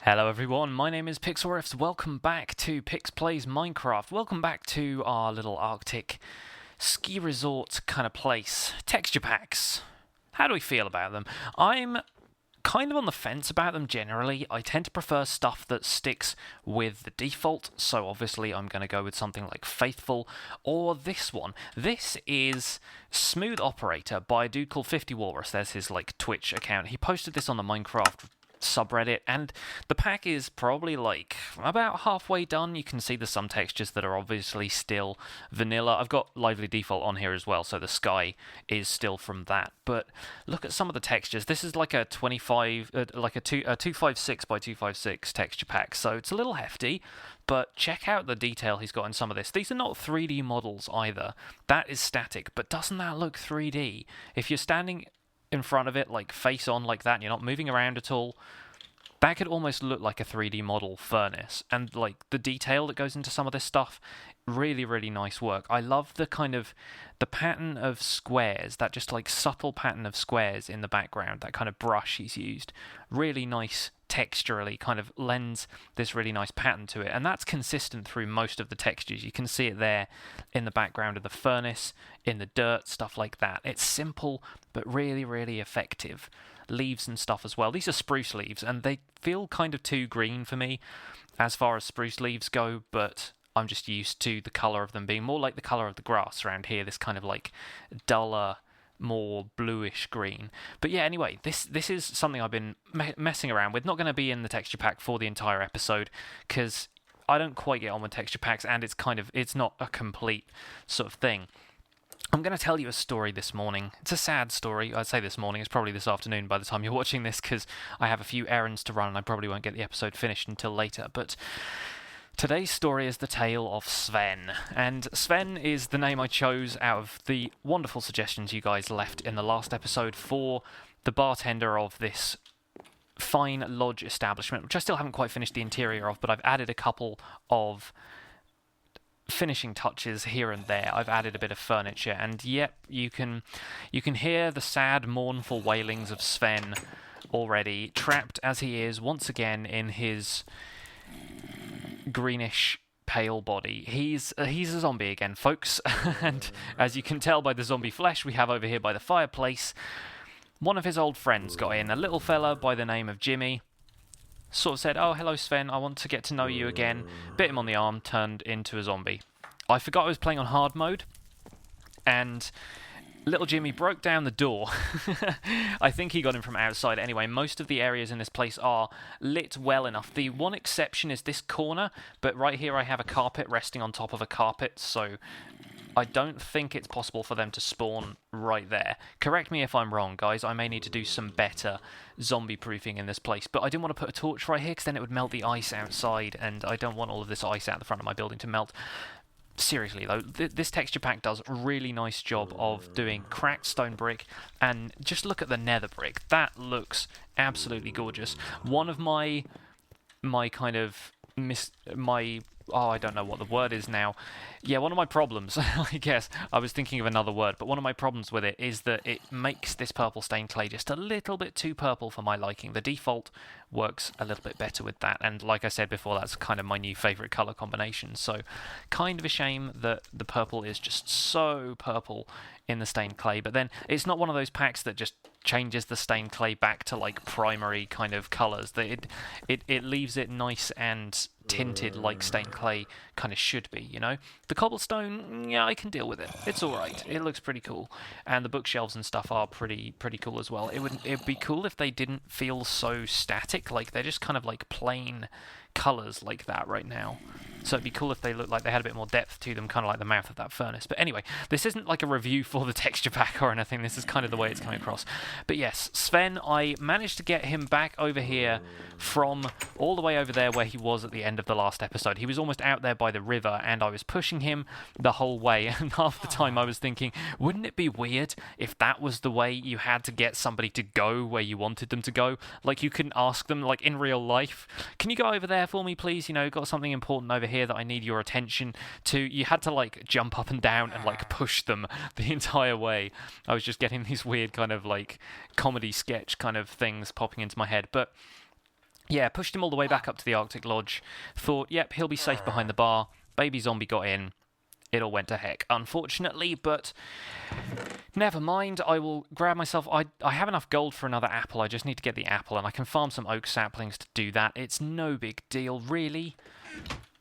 Hello everyone, my name is Pixlriffs. Welcome back to Pix Plays Minecraft. Welcome back to our little Arctic ski resort kind of place. Texture packs. How do we feel about them? I'm kind of on the fence about them generally. I tend to prefer stuff that sticks with the default, so obviously I'm going to go with something like Faithful or this one. This is Smooth Operator by a dude called 50 Walrus. There's his Twitch account. He posted this on the Minecraft subreddit, and the pack is probably about halfway done. You can see there's some textures that are obviously still vanilla. I've got lively default on here as well, so the sky is still from that. But look at some of the textures. This is like a 256 by 256 texture pack, so it's a little hefty. But check out the detail he's got in some of this. These are not 3D models either. That is static, but doesn't that look 3D? If you're standing in front of it, face on like that, and you're not moving around at all, that could almost look like a 3D model furnace. And the detail that goes into some of this stuff, really, really nice work. I love the pattern of squares, that just subtle pattern of squares in the background, that kind of brush he's used. Really nice texturally, kind of lends this really nice pattern to it, and that's consistent through most of the textures. You can see it there in the background of the furnace, in the dirt, stuff like that. It's simple but really, really effective. Leaves and stuff as well. These are spruce leaves, and they feel kind of too green for me as far as spruce leaves go, but I'm just used to the colour of them being more like the colour of the grass around here, this kind of duller, more bluish green. But yeah, anyway, this is something I've been messing around with. Not going to be in the texture pack for the entire episode, because I don't quite get on with texture packs, and it's not a complete sort of thing. I'm going to tell you a story this morning. It's a sad story. I'd say this morning. It's probably this afternoon by the time you're watching this, because I have a few errands to run and I probably won't get the episode finished until later. But today's story is the tale of Sven. And Sven is the name I chose out of the wonderful suggestions you guys left in the last episode for the bartender of this fine lodge establishment, which I still haven't quite finished the interior of, but I've added a couple of finishing touches here and there. I've added a bit of furniture, and yep, you can hear the sad, mournful wailings of Sven already, trapped as he is once again in his greenish pale body. He's a zombie again, folks. And as you can tell by the zombie flesh we have over here by the fireplace, one of his old friends got in, a little fella by the name of Jimmy. Sort of said, "Oh, hello Sven, I want to get to know you again." Bit him on the arm, turned into a zombie. I forgot I was playing on hard mode, and little Jimmy broke down the door. I think he got him from outside anyway. Most of the areas in this place are lit well enough. The one exception is this corner, but right here I have a carpet resting on top of a carpet, so I don't think it's possible for them to spawn right there. Correct me if I'm wrong, guys. I may need to do some better zombie proofing in this place, but I didn't want to put a torch right here because then it would melt the ice outside, and I don't want all of this ice out the front of my building to melt. Seriously though, this texture pack does a really nice job of doing cracked stone brick, and just look at the nether brick. That looks absolutely gorgeous. One of my I don't know what the word is now. Yeah, one of my problems, I guess, I was thinking of another word, but one of my problems with it is that it makes this purple stained clay just a little bit too purple for my liking. The default works a little bit better with that, and like I said before, that's kind of my new favourite colour combination, so kind of a shame that the purple is just so purple in the stained clay. But then it's not one of those packs that just changes the stained clay back to primary kind of colours. It leaves it nice and tinted like stained clay kind of should be, you know? The cobblestone, yeah, I can deal with it. It's alright. It looks pretty cool. And the bookshelves and stuff are pretty cool as well. It'd be cool if they didn't feel so static, they're just kind of plain colours like that right now. So it'd be cool if they looked like they had a bit more depth to them, kind of like the mouth of that furnace. But anyway, this isn't like a review for the texture pack or anything. This is kind of the way it's coming across. But yes, Sven, I managed to get him back over here from all the way over there where he was at the end of the last episode. He was almost out there by the river, and I was pushing him the whole way. And half the time I was thinking, wouldn't it be weird if that was the way you had to get somebody to go where you wanted them to go? You couldn't ask them, in real life, "Can you go over there for me, please? Got something important over here that I need your attention to." You had to jump up and down and push them the entire way. I was just getting these weird kind of comedy sketch kind of things popping into my head. But Yeah, pushed him all the way back up to the Arctic Lodge. Thought, yep, he'll be safe behind the bar. Baby zombie got in. It all went to heck, unfortunately, but never mind. I will grab myself... I have enough gold for another apple. I just need to get the apple, and I can farm some oak saplings to do that. It's no big deal, really.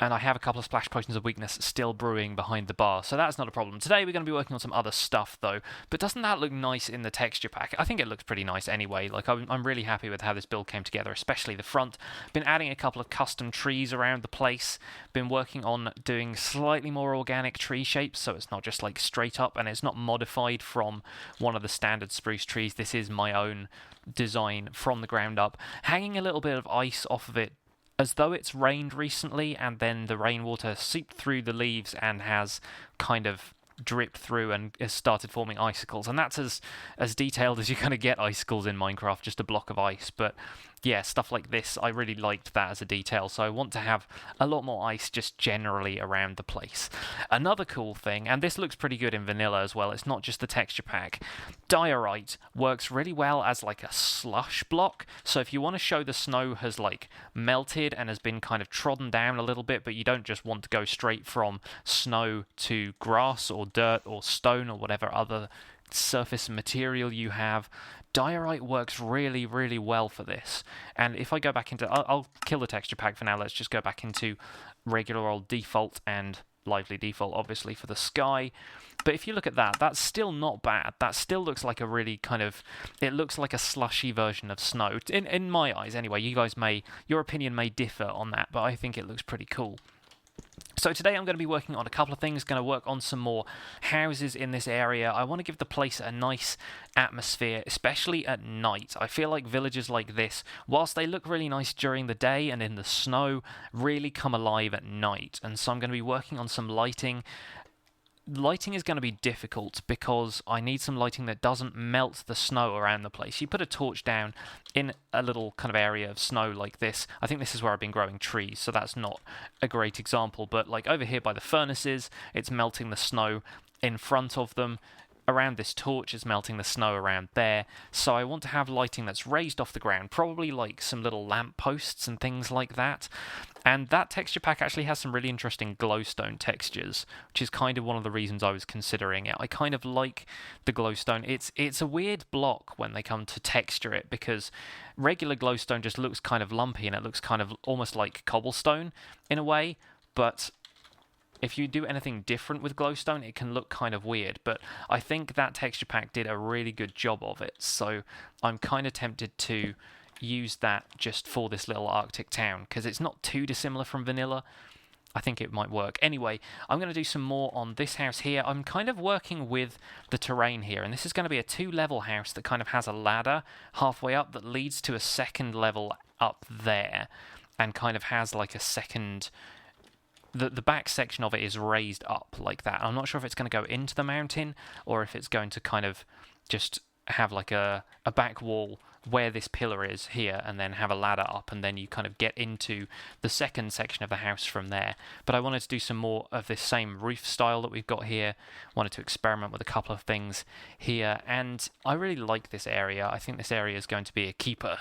And I have a couple of splash potions of weakness still brewing behind the bar, so that's not a problem. Today we're going to be working on some other stuff, though. But doesn't that look nice in the texture pack? I think it looks pretty nice anyway. Like, I'm really happy with how this build came together, especially the front. Been adding a couple of custom trees around the place. Been working on doing slightly more organic tree shapes, so it's not just like straight up, and it's not modified from one of the standard spruce trees. This is my own design from the ground up. Hanging a little bit of ice off of it, as though it's rained recently, and then the rainwater seeped through the leaves and has kind of dripped through and has started forming icicles. And that's as detailed as you're going to get icicles in Minecraft, just a block of ice. But yeah, stuff like this, I really liked that as a detail, so I want to have a lot more ice just generally around the place. Another cool thing, and this looks pretty good in vanilla as well, it's not just the texture pack, diorite works really well as like a slush block, so if you want to show the snow has like melted and has been kind of trodden down a little bit, but you don't just want to go straight from snow to grass or dirt or stone or whatever other surface material you have, diorite works really, really well for this. And if I go back into... I'll kill the texture pack for now. Let's just go back into regular old default and lively default, obviously, for the sky. But if you look at that, that's still not bad. That still looks like a really kind of... It looks like a slushy version of snow. In my eyes, anyway. You guys may... Your opinion may differ on that, but I think it looks pretty cool. So today I'm going to be working on a couple of things, going to work on some more houses in this area. I want to give the place a nice atmosphere, especially at night. I feel like villages like this, whilst they look really nice during the day and in the snow, really come alive at night. And so I'm going to be working on some lighting. Lighting is going to be difficult because I need some lighting that doesn't melt the snow around the place. You put a torch down in a little kind of area of snow like this. I think this is where I've been growing trees, so that's not a great example. But like over here by the furnaces, it's melting the snow in front of them. Around this torch is melting the snow around there. So I want to have lighting that's raised off the ground, probably like some little lamp posts and things like that. And that texture pack actually has some really interesting glowstone textures, which is kind of one of the reasons I was considering it. I kind of like the glowstone. It's a weird block when they come to texture it, because regular glowstone just looks kind of lumpy and it looks kind of almost like cobblestone in a way, but if you do anything different with glowstone, it can look kind of weird, but I think that texture pack did a really good job of it, so I'm kind of tempted to use that just for this little Arctic town, because it's not too dissimilar from vanilla. I think it might work. Anyway, I'm going to do some more on this house here. I'm kind of working with the terrain here, and this is going to be a 2-level house that kind of has a ladder halfway up that leads to a second level up there, and kind of has like a second... The back section of it is raised up like that. I'm not sure if it's going to go into the mountain or if it's going to kind of just have like a back wall where this pillar is here and then have a ladder up, and then you kind of get into the second section of the house from there. But I wanted to do some more of this same roof style that we've got here. Wanted to experiment with a couple of things here, and I really like this area. I think this area is going to be a keeper.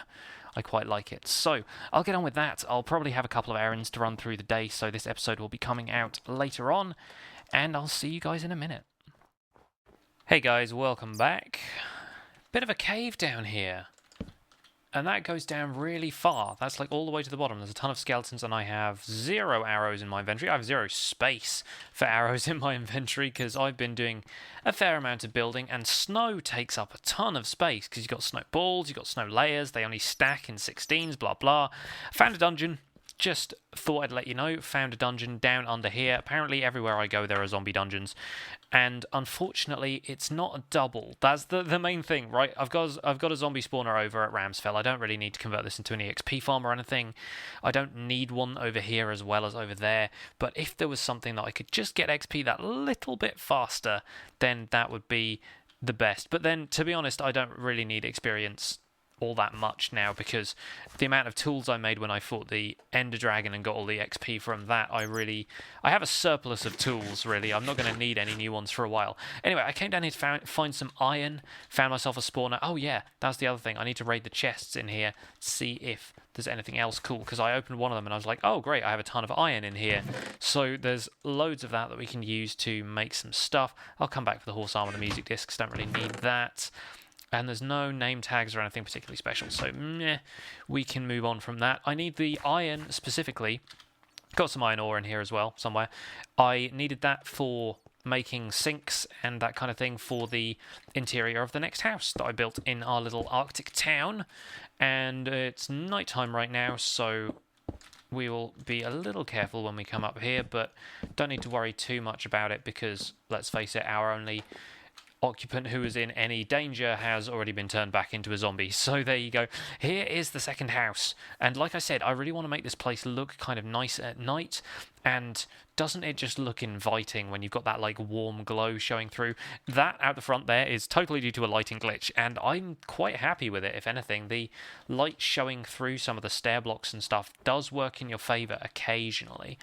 I quite like it. So, I'll get on with that. I'll probably have a couple of errands to run through the day, so this episode will be coming out later on, and I'll see you guys in a minute. Hey guys, welcome back. Bit of a cave down here. And that goes down really far. That's like all the way to the bottom. There's a ton of skeletons, and I have 0 arrows in my inventory. I have 0 space for arrows in my inventory because I've been doing a fair amount of building, and snow takes up a ton of space because you've got snow balls, you've got snow layers, they only stack in 16s, blah blah. Found a dungeon. Just thought I'd let you know, found a dungeon down under here. Apparently everywhere I go there are zombie dungeons, and unfortunately it's not a double. That's the main thing, right? I've got a zombie spawner over at Ramsfell. I don't really need to convert this into an EXP farm or anything. I don't need one over here as well as over there, but if there was something that I could just get XP that little bit faster, then that would be the best. But then, to be honest, I don't really need experience all that much now, because the amount of tools I made when I fought the Ender Dragon and got all the XP from that, I have a surplus of tools, really. I'm not going to need any new ones for a while. Anyway, I came down here to find some iron, found myself a spawner. Oh yeah, that's the other thing. I need to raid the chests in here, see if there's anything else cool, because I opened one of them and I was like, oh great, I have a ton of iron in here. So there's loads of that we can use to make some stuff. I'll come back for the horse armor and the music discs, don't really need that. And there's no name tags or anything particularly special, so we can move on from that. I need the iron specifically. Got some iron ore in here as well, somewhere. I needed that for making sinks and that kind of thing for the interior of the next house that I built in our little Arctic town. And it's nighttime right now, so we will be a little careful when we come up here, but don't need to worry too much about it because, let's face it, our only occupant who is in any danger has already been turned back into a zombie. So there you go. Here is the second house. And like I said, I really want to make this place look kind of nice at night. And doesn't it just look inviting when you've got that like warm glow showing through? That out the front there is totally due to a lighting glitch, and I'm quite happy with it. If anything, the light showing through some of the stair blocks and stuff does work in your favour occasionally.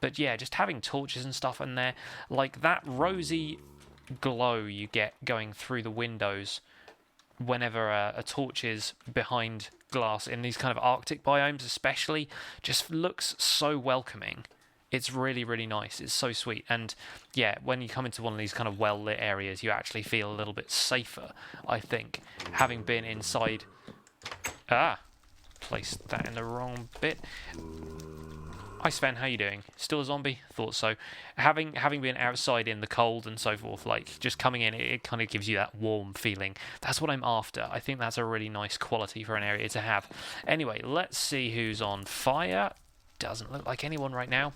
But yeah, just having torches and stuff in there, like that rosy glow you get going through the windows whenever a torch is behind glass in these kind of Arctic biomes especially, just looks so welcoming. It's really, really nice. It's so sweet. And yeah, when you come into one of these kind of well-lit areas, you actually feel a little bit safer, I think, having been inside. Placed that in the wrong bit. Hi Sven, how you doing? Still a zombie? Thought so. Having been outside in the cold and so forth, like just coming in, it kind of gives you that warm feeling. That's what I'm after. I think that's a really nice quality for an area to have. Anyway, let's see who's on fire. Doesn't look like anyone right now.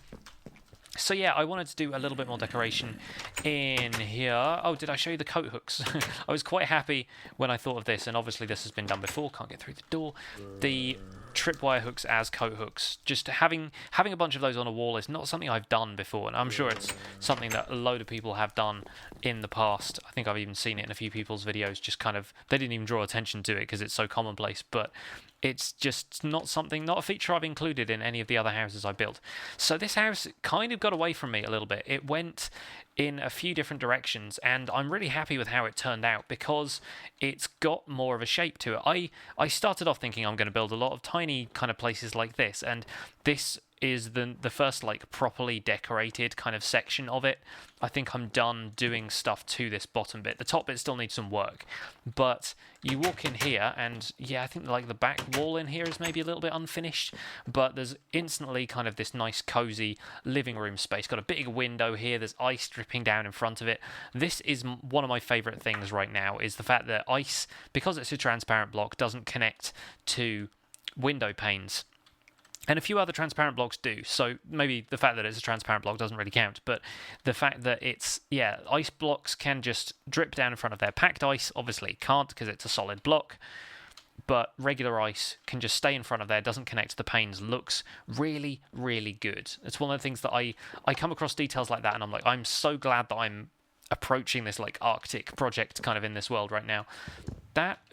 So yeah, I wanted to do a little bit more decoration in here. Oh, did I show you the coat hooks? I was quite happy when I thought of this, and obviously this has been done before. Can't get through the door. The tripwire hooks as coat hooks. Just having a bunch of those on a wall is not something I've done before, and I'm sure it's something that a load of people have done in the past. I think I've even seen it in a few people's videos. Just kind of, they didn't even draw attention to it because it's so commonplace, but it's just not a feature I've included in any of the other houses I built. So this house kind of got away from me a little bit. It went in a few different directions, and I'm really happy with how it turned out because it's got more of a shape to it. I started off thinking I'm going to build a lot of tiny kind of places like this, and this is the first like properly decorated kind of section of it. I think I'm done doing stuff to this bottom bit. The top bit still needs some work, but you walk in here and yeah, I think like the back wall in here is maybe a little bit unfinished, but there's instantly kind of this nice cozy living room space. Got a big window here, there's ice dripping down in front of it. This is one of my favorite things right now, is the fact that ice, because it's a transparent block, doesn't connect to window panes. And a few other transparent blocks do, so maybe the fact that it's a transparent block doesn't really count, but the fact that it's, yeah, ice blocks can just drip down in front of there. Packed ice obviously can't because it's a solid block, but regular ice can just stay in front of there, doesn't connect to the panes, looks really, really good. It's one of the things that I come across details like that and I'm like, I'm so glad that I'm approaching this like Arctic project kind of in this world right now.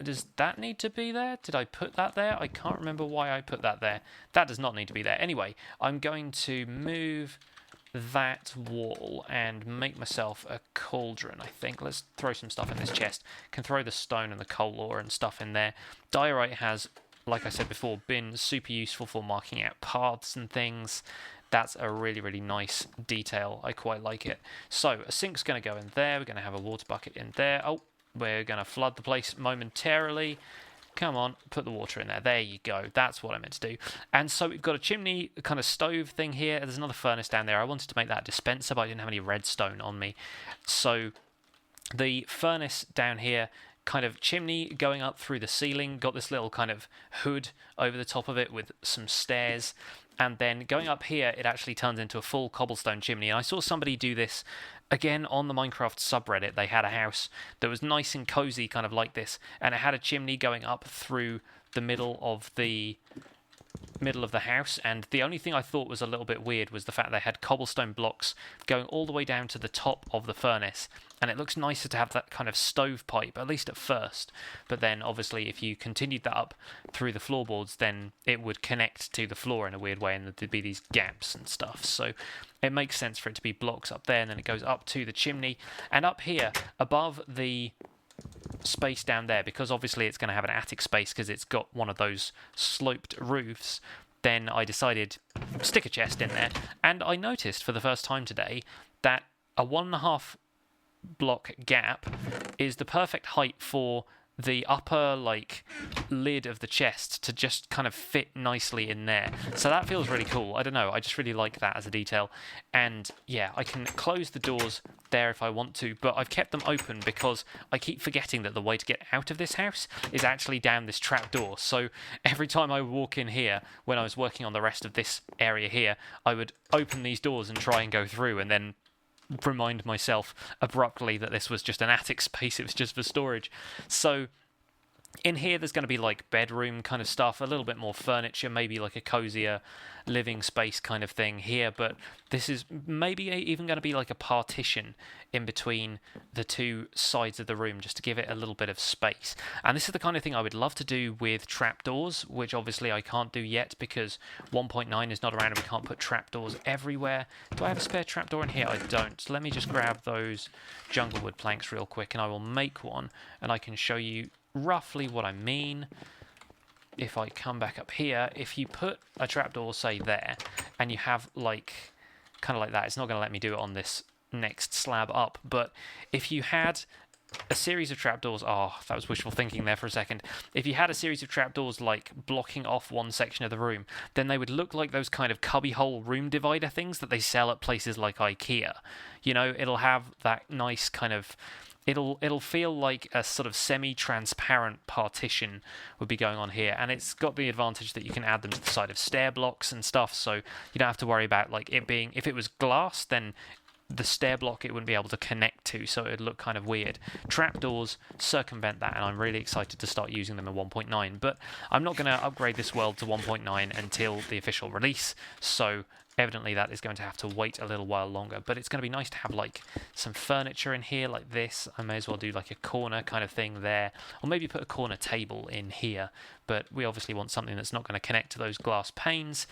Does that need to be there? Did I put that there? I can't remember why I put that there. That does not need to be there. Anyway, I'm going to move that wall and make myself a cauldron, I think. Let's throw some stuff in this chest. Can throw the stone and the coal ore and stuff in there. Diorite has, like I said before, been super useful for marking out paths and things. That's a really, really nice detail. I quite like it. So a sink's going to go in there. We're going to have a water bucket in there. Oh, we're going to flood the place momentarily. Come on, put the water in there. There you go. That's what I meant to do. And so we've got a chimney kind of stove thing here. There's another furnace down there. I wanted to make that a dispenser, but I didn't have any redstone on me. So the furnace down here, kind of chimney going up through the ceiling, got this little kind of hood over the top of it with some stairs. And then going up here, it actually turns into a full cobblestone chimney. And I saw somebody do this again on the Minecraft subreddit. They had a house that was nice and cozy, kind of like this, and it had a chimney going up through the middle of the middle of the house, and the only thing I thought was a little bit weird was the fact they had cobblestone blocks going all the way down to the top of the furnace, and it looks nicer to have that kind of stovepipe, at least at first, but then obviously if you continued that up through the floorboards, then it would connect to the floor in a weird way, and there'd be these gaps and stuff, so it makes sense for it to be blocks up there, and then it goes up to the chimney, and up here, above the space down there, because obviously it's going to have an attic space because it's got one of those sloped roofs, then I decided stick a chest in there, and I noticed for the first time today that a 1.5 block gap is the perfect height for the upper lid of the chest to just kind of fit nicely in there. So that feels really cool. I don't know, I just really like that as a detail. And yeah, I can close the doors there if I want to, but I've kept them open because I keep forgetting that the way to get out of this house is actually down this trap door. So every time I walk in here, when I was working on the rest of this area here, I would open these doors and try and go through, and then remind myself abruptly that this was just an attic space, it was just for storage. So in here there's going to be like bedroom kind of stuff, a little bit more furniture, maybe like a cozier living space kind of thing here, but this is maybe even going to be like a partition in between the two sides of the room just to give it a little bit of space. And this is the kind of thing I would love to do with trapdoors, which obviously I can't do yet because 1.9 is not around and we can't put trapdoors everywhere. Do I have a spare trapdoor in here? I don't. So let me just grab those junglewood planks real quick and I will make one, and I can show you roughly what I mean. If I come back up here, if you put a trapdoor, say there, and you have like kind of like that, it's not going to let me do it on this next slab up, but if you had a series of trapdoors, oh, that was wishful thinking there for a second. If you had a series of trapdoors like blocking off one section of the room, then they would look like those kind of cubbyhole room divider things that they sell at places like IKEA. You know, it'll have that nice kind of, it'll feel like a sort of semi-transparent partition would be going on here, and it's got the advantage that you can add them to the side of stair blocks and stuff, so you don't have to worry about like it being, if it was glass, then the stair block it wouldn't be able to connect to, so it would look kind of weird. Trapdoors circumvent that, and I'm really excited to start using them in 1.9, but I'm not going to upgrade this world to 1.9 until the official release, so evidently that is going to have to wait a little while longer, but it's going to be nice to have like some furniture in here like this. I may as well do like a corner kind of thing there, or maybe put a corner table in here, but we obviously want something that's not going to connect to those glass panes.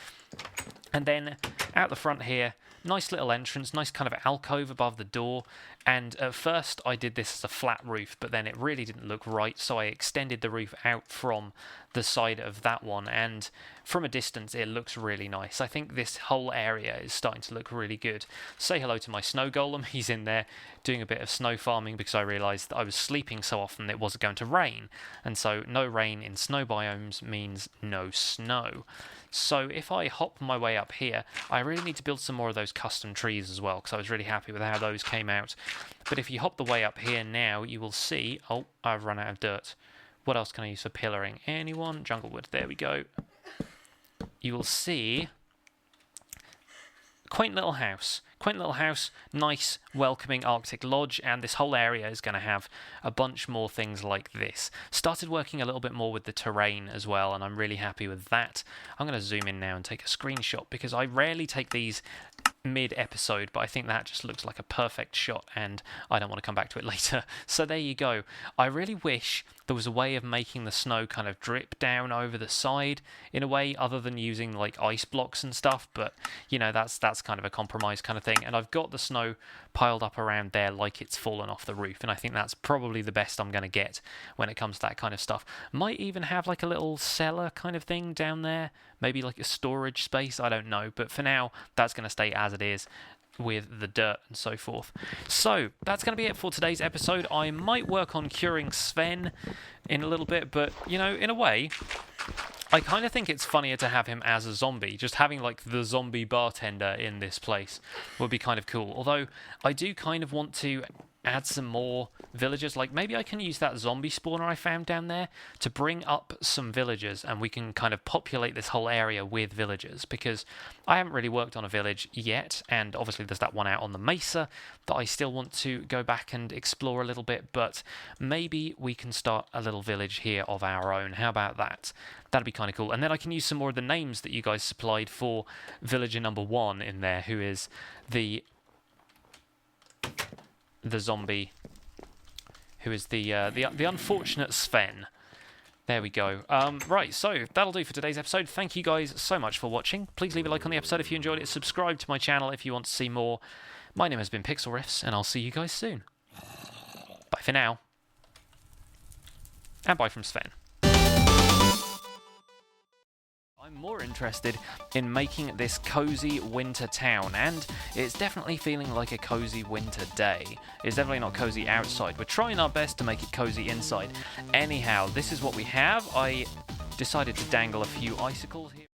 And then out the front here, nice little entrance, nice kind of alcove above the door, and at first I did this as a flat roof, but then it really didn't look right, so I extended the roof out from the side of that one, and from a distance it looks really nice. I think this whole area is starting to look really good. Say hello to my snow golem, he's in there doing a bit of snow farming because I realised that I was sleeping so often it wasn't going to rain, and so no rain in snow biomes means no snow. So if I hop my way up here, I really need to build some more of those custom trees as well, because I was really happy with how those came out. But if you hop the way up here now, you will see, oh, I've run out of dirt. What else can I use for pillaring? Anyone? Junglewood, there we go. You will see quaint little house. Quaint little house, nice, welcoming Arctic lodge, and this whole area is going to have a bunch more things like this. Started working a little bit more with the terrain as well, and I'm really happy with that. I'm going to zoom in now and take a screenshot, because I rarely take these mid-episode, but I think that just looks like a perfect shot, and I don't want to come back to it later. So there you go. I really wish there was a way of making the snow kind of drip down over the side in a way, other than using like ice blocks and stuff, but you know, that's kind of a compromise kind of thing. And I've got the snow piled up around there like it's fallen off the roof, and I think that's probably the best I'm going to get when it comes to that kind of stuff. Might even have like a little cellar kind of thing down there, maybe like a storage space, I don't know, but for now that's going to stay as it is with the dirt and so forth. So that's going to be it for today's episode. I might work on curing Sven in a little bit, but you know, in a way I kind of think it's funnier to have him as a zombie. Just having like the zombie bartender in this place would be kind of cool, although I do kind of want to add some more villagers. Like, maybe I can use that zombie spawner I found down there to bring up some villagers, and we can kind of populate this whole area with villagers, because I haven't really worked on a village yet, and obviously there's that one out on the mesa that I still want to go back and explore a little bit, but maybe we can start a little village here of our own. How about that? That'd be kind of cool. And then I can use some more of the names that you guys supplied for villager number 1 in there, who is the zombie, who is the unfortunate Sven. There we go. Right, so that'll do for today's episode. Thank you guys so much for watching. Please leave a like on the episode if you enjoyed it. Subscribe to my channel if you want to see more. My name has been Pixlriffs, and I'll see you guys soon. Bye for now. And bye from Sven. I'm more interested in making this cozy winter town, and it's definitely feeling like a cozy winter day. It's definitely not cozy outside. We're trying our best to make it cozy inside. Anyhow, this is what we have. I decided to dangle a few icicles here.